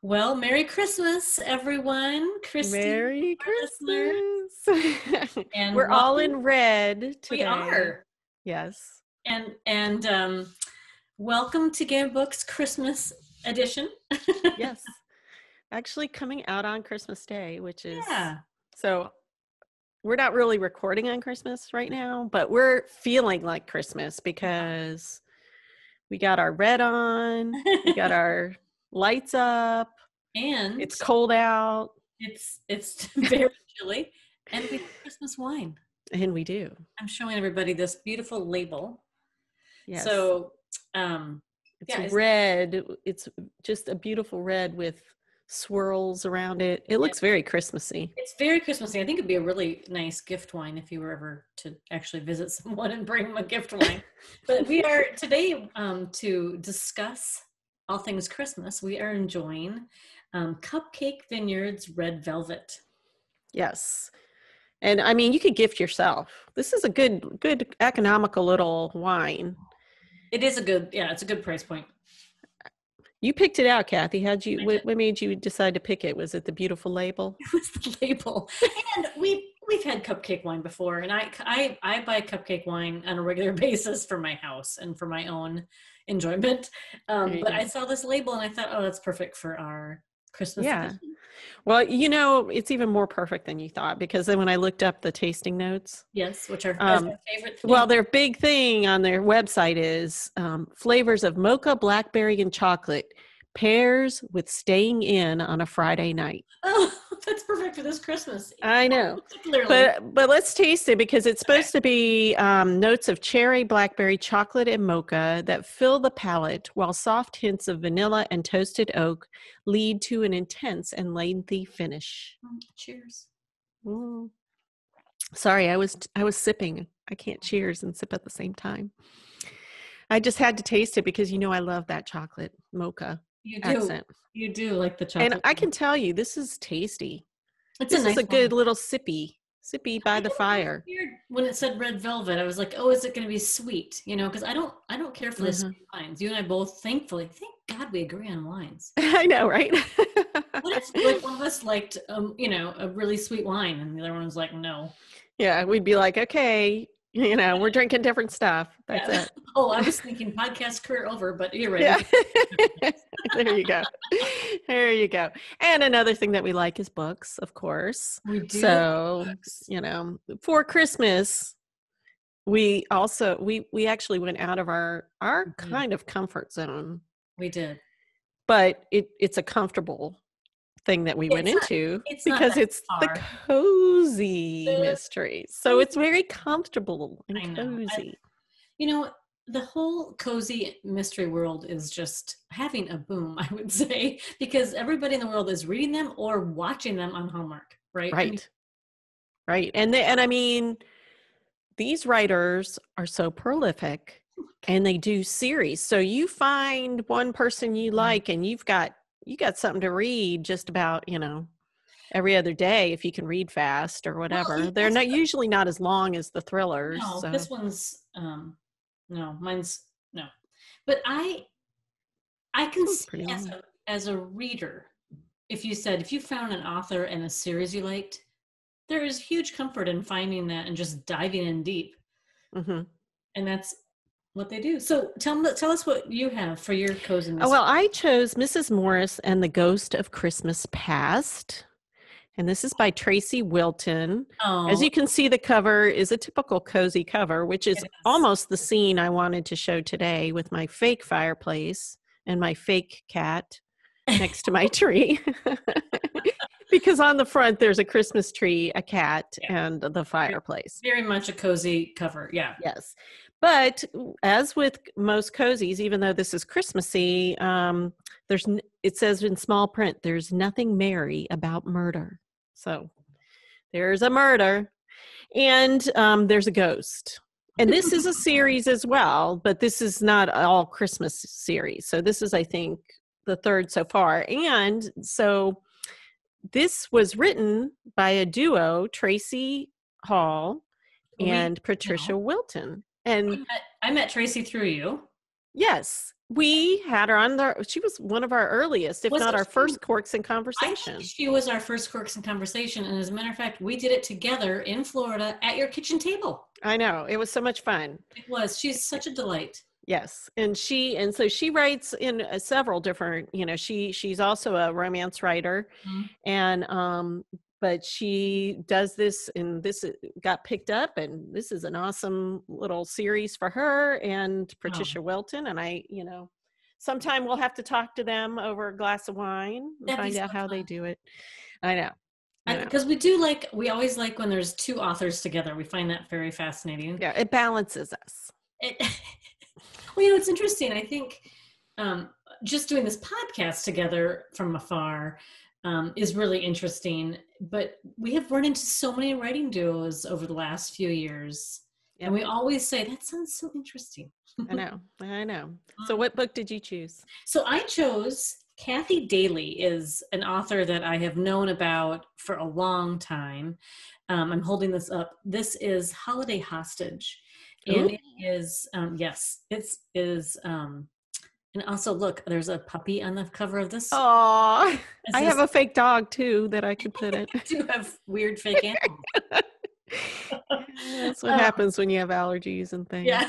Well, Merry Christmas, everyone. Christy, Merry our listener, Christmas. and We're all in welcome. red We today. are, Yes. and welcome to Game Books Christmas edition. Yes. Actually coming out on Christmas Day, which is Yeah, so we're not really recording on Christmas right now, but we're feeling like Christmas because we got our red on, we got our lights up, and it's cold out, it's very chilly, and we have Christmas wine. and we do. I'm showing everybody this beautiful label. Yes. So, um, It's yeah, red. It's just a beautiful red with swirls around it. It looks very Christmassy. it's very Christmassy. I think it'd be a really nice gift wine if you were ever to actually visit someone and bring them a gift wine. But we are today to discuss all things Christmas. We are enjoying Cupcake Vineyards Red Velvet. Yes. And I mean, you could gift yourself. This is a good economical little wine. It is a good, yeah, it's a good price point. You picked it out, Kathy. What made you decide to pick it? Was it the beautiful label? It was the label. And we've had cupcake wine before, and I buy cupcake wine on a regular basis for my house and for my own enjoyment. But I saw this label and I thought, oh, that's perfect for our Christmas edition. Well, it's even more perfect than you thought, because then when I looked up the tasting notes, Yes, which are my favorite thing. well, their big thing on their website is flavors of mocha, blackberry, and chocolate pairs with staying in on a Friday night. Oh, that's perfect for this Christmas. I know, Clearly. but let's taste it, because it's supposed to be notes of cherry, blackberry, chocolate, and mocha that fill the palate, while soft hints of vanilla and toasted oak lead to an intense and lengthy finish. Cheers. Mm. Sorry, I was sipping. I can't cheers and sip at the same time. I just had to taste it because I love that chocolate mocha accent. You do like the chocolate. And I can tell you, this is tasty. It's this a nice is a one. good little sippy by the fire. When it said red velvet, I was like, oh, is it going to be sweet? Because I don't care for the sweet wines. You and I both, thankfully, thank God we agree on wines. I know, right? What if like one of us liked, a really sweet wine, and the other one was like, no. Yeah, we'd be like, okay, we're drinking different stuff. That's it. Oh, I was thinking podcast career over, but you're right. Yeah. There you go. There you go. And another thing that we like is books, of course. We do. So, for Christmas, we also, we actually went out of our kind of comfort zone. We did. But it's a comfortable thing that we went into, because it's the cozy mystery. So it's very comfortable and cozy. The whole cozy mystery world is just having a boom, I would say, because everybody in the world is reading them or watching them on Hallmark, right? Right. And I mean, these writers are so prolific, and they do series. So you find one person you like, and you got something to read just about, every other day, if you can read fast or whatever. Well, they're usually not as long as the thrillers. No, so. This one's no, mine's no. But I can see as a reader, if you found an author and a series you liked, there is huge comfort in finding that and just diving in deep. Mm-hmm. And that's what they do. So tell us what you have for your cozy mystery. Well, I chose Mrs. Morris and the Ghost of Christmas Past. And this is by Traci Wilton. Oh. As you can see, the cover is a typical cozy cover, which is almost the scene I wanted to show today, with my fake fireplace and my fake cat next to my tree. Because on the front, there's a Christmas tree, a cat, and the fireplace. Very much a cozy cover, yeah. Yes. But as with most cozies, even though this is Christmassy, it says in small print, there's nothing merry about murder. So there's a murder, and there's a ghost. And this is a series as well, but this is not all Christmas series. So this is, I think, the third so far. And so this was written by a duo, Tracy Hall and Patricia Wilton. And I met Tracy through you. Yes. We had her on she was one of our earliest, if not our first Corks in I Conversation. think she was our first Corks in Conversation. And as a matter of fact, we did it together in Florida at your kitchen table. I know. It was so much fun. It was. She's such a delight. Yes. And so she writes in several different, she's also a romance writer. Mm-hmm. And, but she does this, and this got picked up, and this is an awesome little series for her and Traci Wilton. And sometime we'll have to talk to them over a glass of wine and find out how they do it. I know. Because we always like when there's two authors together. We find that very fascinating. Yeah, it balances us. Well, it's interesting. I think just doing this podcast together from afar is really interesting. But we have run into so many writing duos over the last few years. Yep. And we always say, that sounds so interesting. I know. So what book did you choose? So I chose Kathi Daley is an author that I have known about for a long time. I'm holding this up. This is Holiday Hostage. And it is, yes, it is, and also look, there's a puppy on the cover of this. Oh, I have a fake dog too that I could put it. I do have weird fake animals. That's what happens when you have allergies and things. Yeah.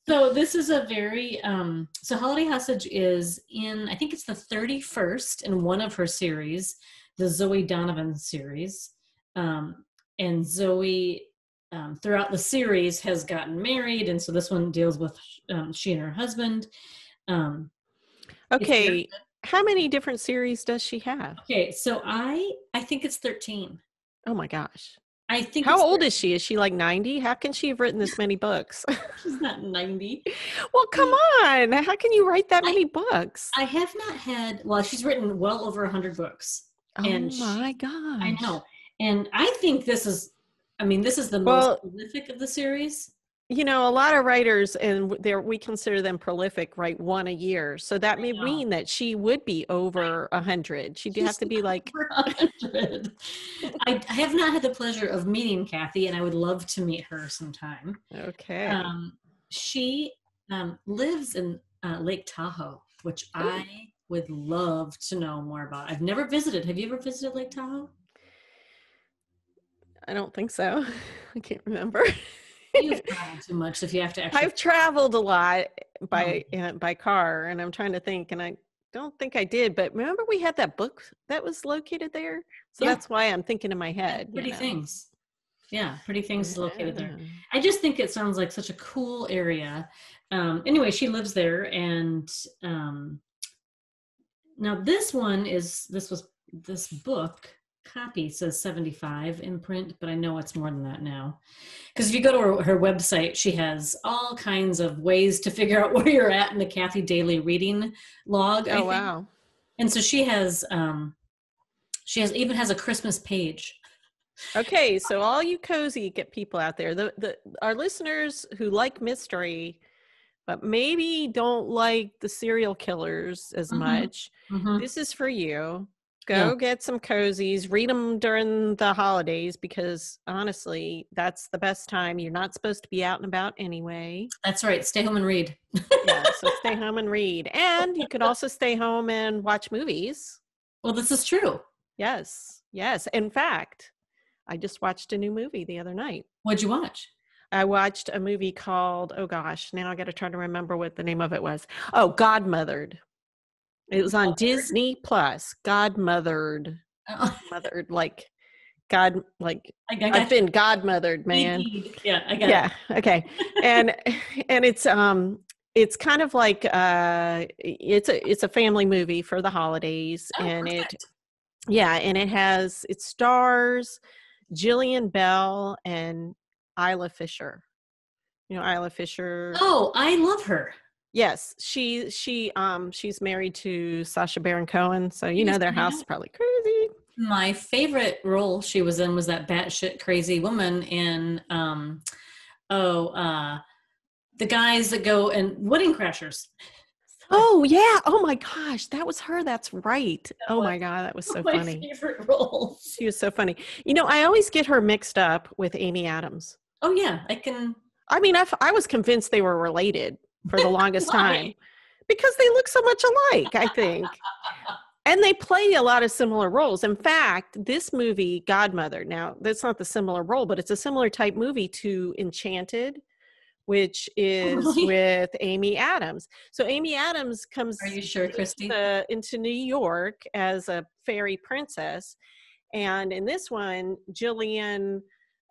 So this is a very, so Holiday Hostage is I think it's the 31st in one of her series, the Zoe Donovan series. And Zoe, throughout the series, has gotten married, and so this one deals with she and her husband. Okay, how many different series does she have? Okay, so I think it's 13. Oh my gosh! I think. How old is she? Is she like 90? How can she have written this many books? She's not 90. Well, come on! How can you write that many books? I have not had. Well, she's written well over 100 books. Oh my gosh! I know, and I think this is the most prolific of the series. A lot of writers, and we consider them prolific, write one a year. So that may mean that she would be over 100. She'd have to be like 100. I have not had the pleasure of meeting Kathi, and I would love to meet her sometime. Okay. She lives in Lake Tahoe, which I would love to know more about. I've never visited. Have you ever visited Lake Tahoe? I don't think so. I can't remember. You've traveled too much if you have to I've traveled a lot by car, and I'm trying to think, and I don't think I did, but remember we had that book that was located there? So that's why I'm thinking in my head. Pretty Things. Yeah, Pretty Things is located there. I just think it sounds like such a cool area. Anyway, she lives there, and now this book copy says 75 in print, but I know it's more than that now. Because if you go to her website, she has all kinds of ways to figure out where you're at in the Kathi Daley reading log. Oh, wow. And so she even has a Christmas page. Okay, so all you cozy people out there, our listeners who like mystery, but maybe don't like the serial killers as much, this is for you. Go get some cozies, read them during the holidays, because honestly, that's the best time. You're not supposed to be out and about anyway. That's right. Stay home and read. So stay home and read. And you could also stay home and watch movies. Well, this is true. Yes. In fact, I just watched a new movie the other night. What'd you watch? I watched a movie called, oh gosh, now I got to try to remember what the name of it was. Oh, Godmothered. It was on Disney Plus. Godmothered. Mothered, like God, like I've been godmothered, man. Yeah, I got it. Yeah, okay. And it's kind of like it's a family movie for the holidays, and perfect. it stars Jillian Bell and Isla Fisher. Isla Fisher. Oh, I love her. Yes, she's married to Sacha Baron Cohen, so their house is probably crazy. My favorite role she was in was that batshit crazy woman in the guys that go in Wedding Crashers. Oh yeah! Oh my gosh, that was her. That's right. Oh my god, that was so funny. My favorite role. She was so funny. I always get her mixed up with Amy Adams. Oh yeah, I can. I mean, I was convinced they were related. for the longest time because they look so much alike, I think. And they play a lot of similar roles. In fact, this movie, Godmother, now that's not the similar role, but it's a similar type movie to Enchanted, which is with Amy Adams. So Amy Adams comes Are you sure, Christy? into New York as a fairy princess. And in this one, Jillian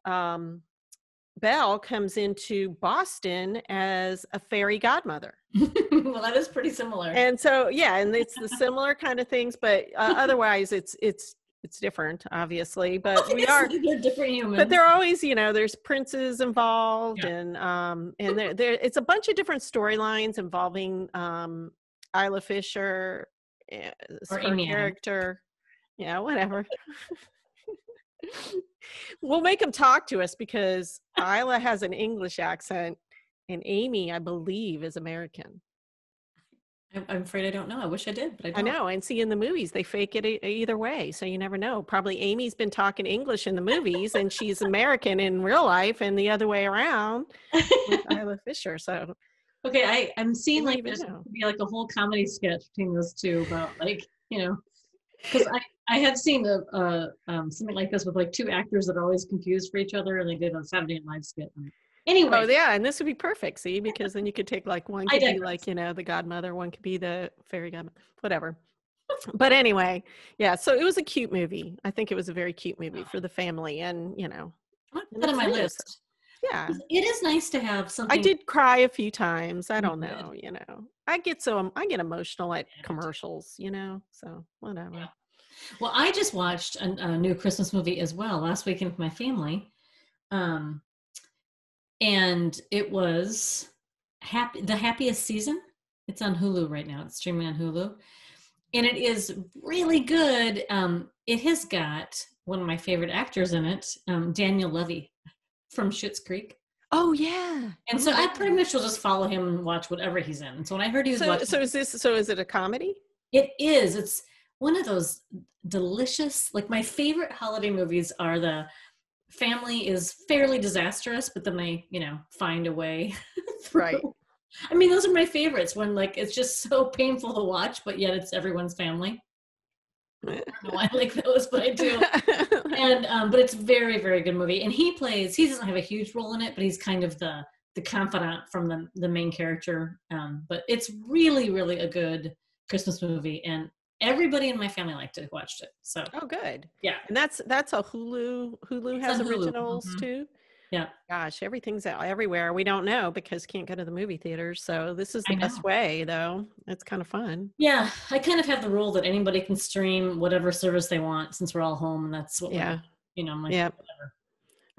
Bell comes into Boston as a fairy godmother. Well, that is pretty similar. And so, yeah, and it's the similar kind of things, but otherwise it's different, obviously. But they're different humans. But they're always, there's princes involved, and there it's a bunch of different storylines involving Isla Fisher, or her Amy character. Yeah, whatever. We'll make them talk to us because Isla has an English accent, and Amy, I believe, is American. I'm afraid I don't know. I wish I did, but I don't. I know. And see, in the movies, they fake it either way. So you never know. Probably Amy's been talking English in the movies and she's American in real life, and the other way around with Isla Fisher. So, okay, I'm seeing like there's to be like a whole comedy sketch between those two about because I have seen something like this with like two actors that are always confused for each other, and they did a Saturday Night Live skit. Anyway. Oh yeah, and this would be perfect, see, because then you could take like one could be like, the godmother, one could be the fairy godmother, whatever. But anyway, yeah, so it was a cute movie. I think it was a very cute movie for the family, and put on my list. Yeah. It is nice to have something. I did cry a few times. I don't know, I get emotional at commercials, so whatever. Yeah. Well, I just watched a new Christmas movie as well last weekend with my family. And it was The Happiest Season. It's on Hulu right now. It's streaming on Hulu. And it is really good. It has got one of my favorite actors in it, Daniel Levy from Schitt's Creek. Oh, yeah. And so I pretty much will just follow him and watch whatever he's in. And so when I heard he was watching... So is it a comedy? It is. It's one of those delicious... Like, my favorite holiday movies are the... family is fairly disastrous, but then they, find a way through. Right. I mean, those are my favorites when it's just so painful to watch, but yet it's everyone's family. I don't know why I like those, but I do. And but it's a very, very good movie. And he doesn't have a huge role in it, but he's kind of the confidant from the main character. But it's really, really a good Christmas movie, and everybody in my family liked it, watched it. So good. Yeah. And that's a Hulu. Hulu has originals too. Yeah. Gosh, everything's out everywhere. We don't know because can't go to the movie theaters. So this is the best way, though. It's kind of fun. Yeah, I kind of have the rule that anybody can stream whatever service they want since we're all home, and that's what I'm like, whatever.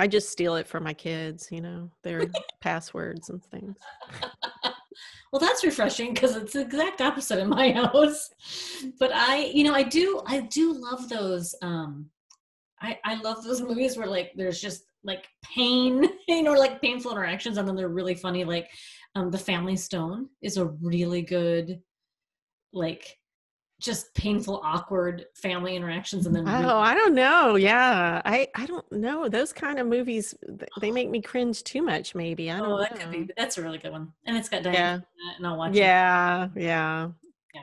I just steal it for my kids, their passwords and things. Well, that's refreshing because it's the exact opposite in my house. But I do love those. I love those movies where there's just pain, painful interactions, and then they're really funny. The Family Stone is a really good, just painful, awkward family interactions, and then I don't know. Yeah, I don't know. Those kind of movies, they make me cringe too much. Maybe I don't know. That could be, but that's a really good one, and it's got Diane in it, and I'll watch it. Yeah.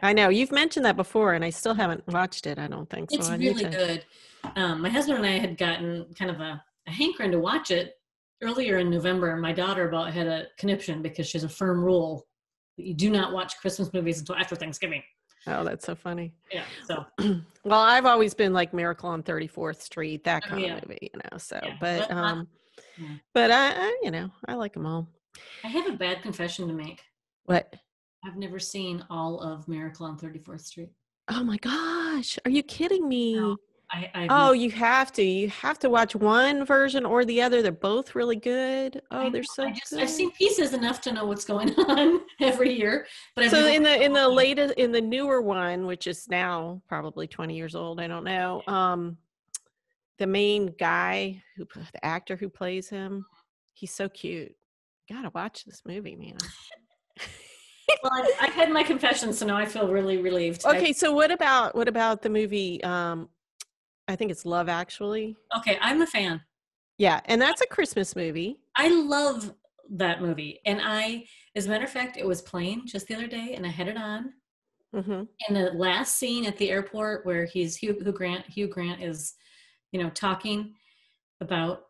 I know you've mentioned that before, and I still haven't watched it. I don't think so. It's really good. My husband and I had gotten kind of a hankering to watch it earlier in November. My daughter about had a conniption because she has a firm rule that you do not watch Christmas movies until after Thanksgiving. Oh, that's so funny. Yeah. So, well, I've always been like Miracle on 34th Street, that kind of movie, So, but I like them all. I have a bad confession to make. What? I've never seen all of Miracle on 34th Street. Oh my gosh. Are you kidding me? No, you have to. You have to watch one version or the other. They're both really good. Oh, they're so good. I've seen pieces enough to know what's going on every year. But in the newer one, which is now probably 20 years old, I don't know. The main guy, the actor who plays him, he's so cute. Gotta watch this movie, man. Well, I've had my confession, so now I feel really relieved. Okay, so what about the movie? I think it's Love Actually. Okay, I'm a fan. Yeah, and that's a Christmas movie. I love that movie, and As a matter of fact, it was playing just the other day, and I had it on. Mm-hmm. And the last scene at the airport where Hugh Grant is, talking about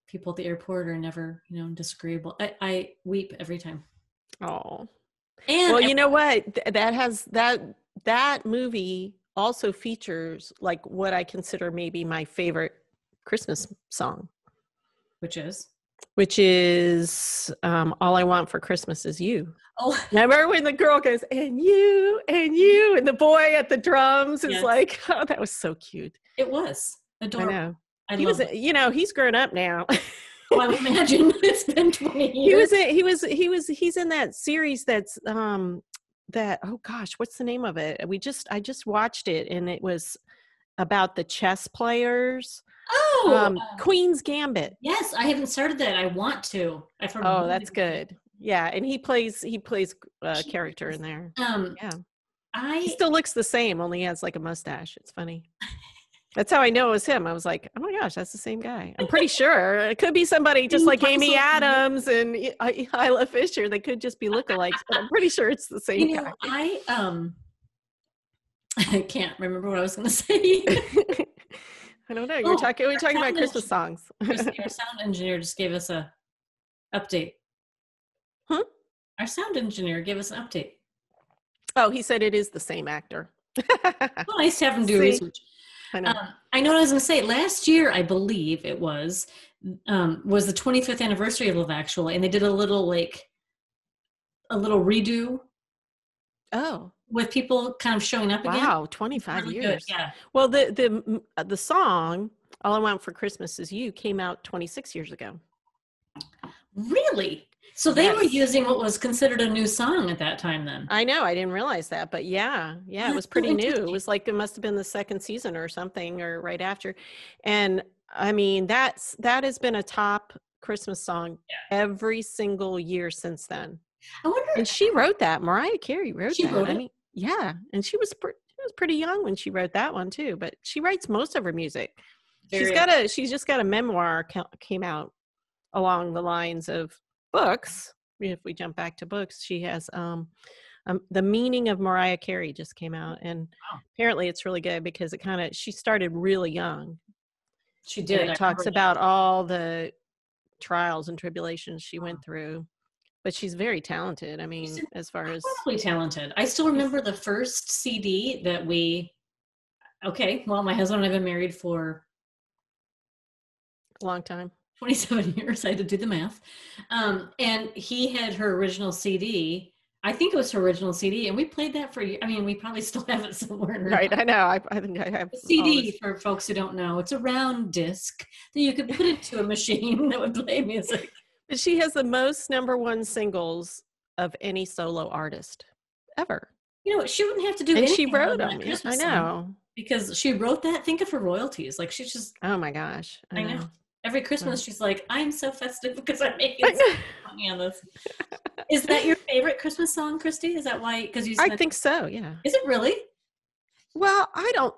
people at the airport are never, disagreeable. I weep every time. Oh, and well, you know what? That movie also features like what I consider maybe my favorite Christmas song, which is All I Want for Christmas Is You. Oh, remember when the girl goes, and you, and the boy at the drums is like, oh, that was so cute. It was adorable. I know. He was, he's grown up now. Well, I would imagine it's been 20 years. He's in that series that's that, oh gosh, what's the name of it? I just watched it, and it was about the chess players. Queen's Gambit. Yes, I haven't started that. I want to. Oh, that's good. Yeah, and he plays a character in there. He still looks the same, only he has like a mustache. It's funny. That's how I know it was him. I was like, oh my gosh, that's the same guy. I'm pretty sure it could be somebody just like Amy Adams and Isla Fisher. They could just be lookalikes, but I'm pretty sure it's the same guy. I can't remember what I was going to say. I don't know. We're talking about Christmas songs. Our sound engineer just gave us a update. Huh? Our sound engineer gave us an update. Oh, he said it is the same actor. Well, nice to have him do research. I know. I know what I was going to say. Last year, I believe it was the 25th anniversary of Love Actually, and they did a little redo. Oh, with people kind of showing up again. Wow, 25 really years. Good. Yeah. Well, the song "All I Want for Christmas Is You" came out 26 years ago. Really? So they were using what was considered a new song at that time then. I know. I didn't realize that, but yeah, it was pretty new. It was like, it must have been the second season or something, or right after. And I mean, that has been a top Christmas song every single year since then. I wonder. And she wrote that. Mariah Carey wrote that. Wrote it? I mean, yeah. And she was pretty young when she wrote that one too, but she writes most of her music. She's just got a memoir came out along the lines of books. If we jump back to books, she has The Meaning of Mariah Carey just came out, and apparently it's really good because she started really young. She did. And it talks about all the trials and tribulations she went through, but she's very talented. I mean, as far as incredibly talented. I still remember the first CD that my husband and I have been married for a long time. 27 years. I had to do the math. And he had her original CD. I think it was her original CD. And we played that for, we probably still have it somewhere. Right. I know. I think I have. A CD, for folks who don't know, it's a round disc that you could put into a machine that would play music. But she has the most number-one singles of any solo artist ever. She wouldn't have to do anything. And she wrote them. I know. Because she wrote that. Think of her royalties. Like, she's just. Oh my gosh. I know. Every Christmas, she's like, I'm so festive because I'm making money on this. Is that your favorite Christmas song, Christy? Is that why? Because I think so, yeah. Is it really? Well,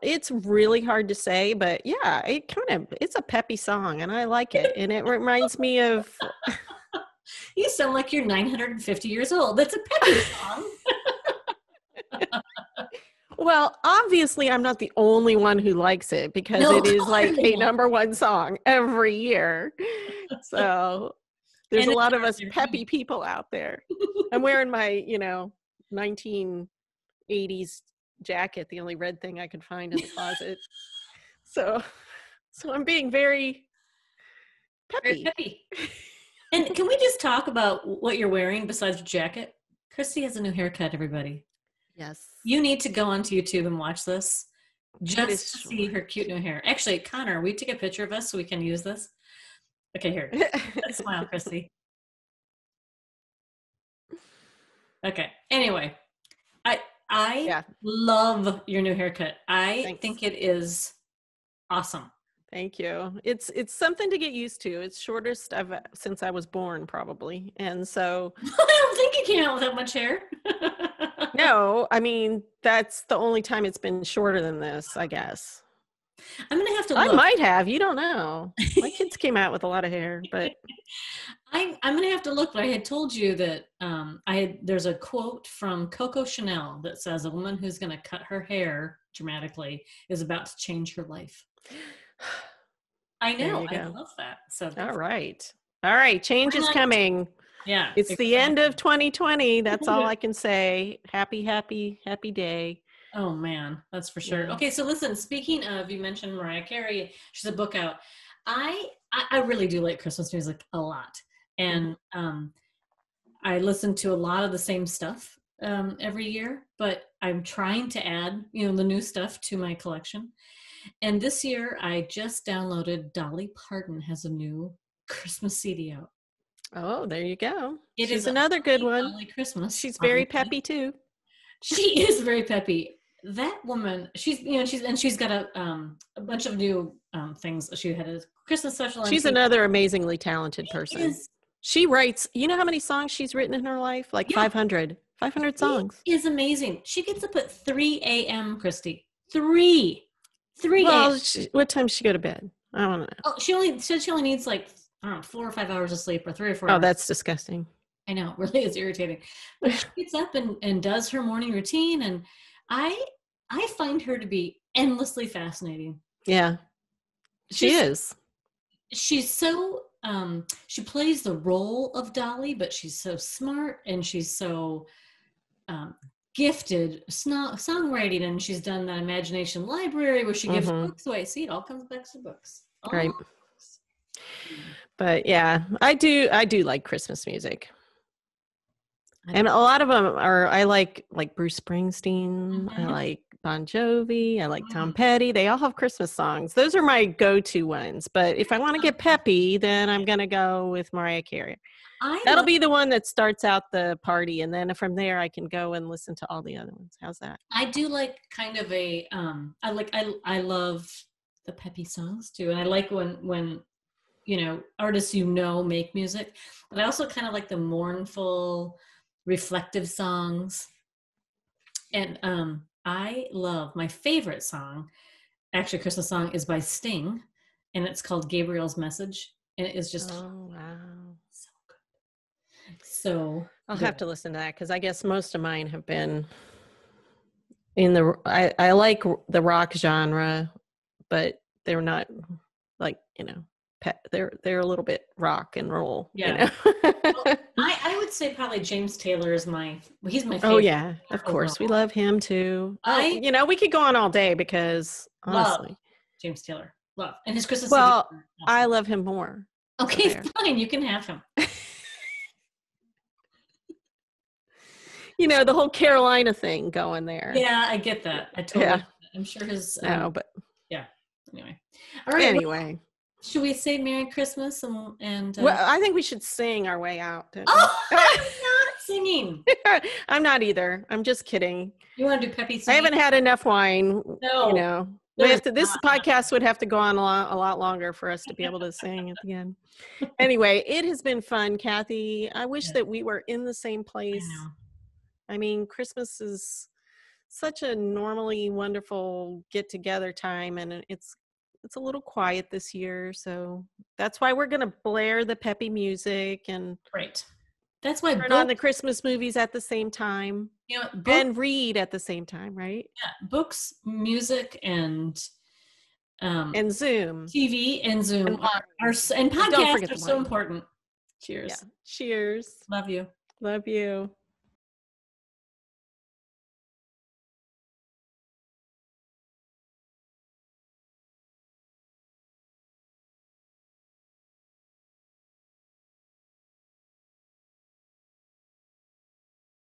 it's really hard to say, but yeah, it's a peppy song and I like it. And it reminds me of. You sound like you're 950 years old. That's a peppy song. Well, obviously, I'm not the only one who likes it because it is like a number one song every year. So there's a lot of us peppy people out there. I'm wearing my, 1980s jacket, the only red thing I could find in the closet. So I'm being very peppy. Very peppy. And can we just talk about what you're wearing besides your jacket? Christy has a new haircut, everybody. Yes. You need to go onto YouTube and watch this just to see her cute new hair. Actually, Connor, will you take a picture of us so we can use this? Okay, here. Let's smile, Christy. Okay. Anyway, I love your new haircut. I think it is awesome. Thank you. It's something to get used to. It's shortest since I was born, probably. And so I don't think you came out with that much hair. No, that's the only time it's been shorter than this, I guess. I'm gonna have to I look. might have. You don't know. My kids came out with a lot of hair, but I'm gonna have to look. But I had told you that there's a quote from Coco Chanel that says a woman who's gonna cut her hair dramatically is about to change her life. I know. I love that. So all right. Change is coming. Yeah. It's exactly. The end of 2020. That's all I can say. Happy day. Oh man, that's for sure. Yeah. Okay, so listen, speaking of, you mentioned Mariah Carey, she's a book out. I really do like Christmas music a lot. And I listen to a lot of the same stuff every year, but I'm trying to add, the new stuff to my collection. And this year I just downloaded Dolly Parton has a new Christmas CD out. Oh, there you go. She's another good one. Dolly Christmas. She's very peppy too. She is very peppy. That woman, she's got a bunch of new things. She had a Christmas special. She's another amazingly talented person. She writes, you know how many songs she's written in her life? Like 500 songs. It is amazing. She gets up at 3 a.m., Christy. 3 Well, what time does she go to bed? I don't know. Oh, she only needs like, I don't know, 4 or 5 hours of sleep, or 3 or 4 hours. Oh, that's disgusting. I know, it really is irritating. But she gets up and does her morning routine, and I find her to be endlessly fascinating. Yeah, she is. She's so, she plays the role of Dolly, but she's so smart, and she's so gifted songwriting, and she's done that Imagination Library where she gives books away. See, it all comes back to books. Right. But yeah, I do like Christmas music. And a lot of them are, I like Bruce Springsteen. I like Bon Jovi. I like Tom Petty. They all have Christmas songs. Those are my go-to ones. But if I want to get peppy, then I'm going to go with Mariah Carey. That'll be the one that starts out the party. And then from there, I can go and listen to all the other ones. How's that? I do like kind of a, I love the peppy songs too. And I like when artists make music. But I also kind of like the mournful, reflective songs. And I love, my favorite song, actually Christmas song, is by Sting, and it's called Gabriel's Message, and it is just so good. So I'll have to listen to that, because I guess most of mine have been in the I like the rock genre, but they're not like they're a little bit rock and roll. Yeah. Well, I would say probably James Taylor is he's my favorite. Oh yeah, of course. We love him too. We could go on all day, because honestly, love James Taylor. Love. And his Christmas. Well, awesome. I love him more. Okay, fine. You can have him. The whole Carolina thing going there. Yeah, I get that. I totally get that. I'm sure his but yeah. Anyway. All right. Anyway. Well, should we say Merry Christmas and well, I think we should sing our way out. Oh, I'm not singing. I'm not either. I'm just kidding. You want to do peppy singing? I haven't had enough wine. No. We have to, this podcast would have to go on a lot longer for us to be able to sing at the end. Anyway, it has been fun, Kathi. I wish that we were in the same place. I mean, Christmas is such a normally wonderful get-together time, and it's a little quiet this year, so that's why we're going to blare the peppy music and that's why turn on the Christmas movies at the same time, and read at the same time, right? Yeah, books, music, and Zoom, TV, and Zoom, and podcasts are so important. Cheers. Yeah. Cheers. Love you. Love you.